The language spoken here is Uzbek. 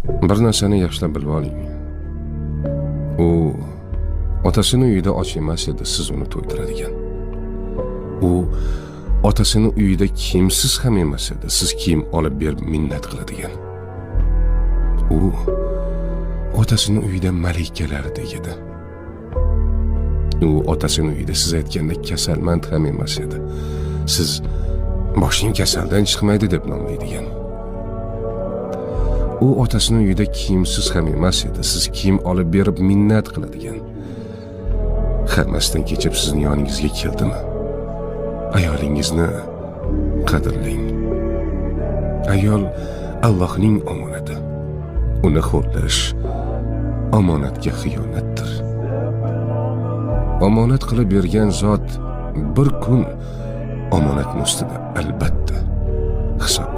Bir narsani yaxshilab bilib oling. U otasini uyida och emas edi, siz uni to'ydiradigan. U otasini uyida kiyimsiz ham emas edi, siz kiyim olib berib minnat qiladigan. U otasini uyida malikalardek edi. U otasini uyida siz aytganda kasalmand ham emas edi. Siz boshing kasaldan chiqmaydi deb nomlaydigan. U otasini uyida kiyimsiz ham emas edi. Siz kiyim olib berib minnat qiladigan. Hammasdan kechib sizning yoningizga keldimi? Ayolingizni qadrlang. Ayol Allohning omonati. Uni xo'rlash omonatga xiyonatdir. Omonat qilib bergan zot bir kun omonatning ustida albatta hisob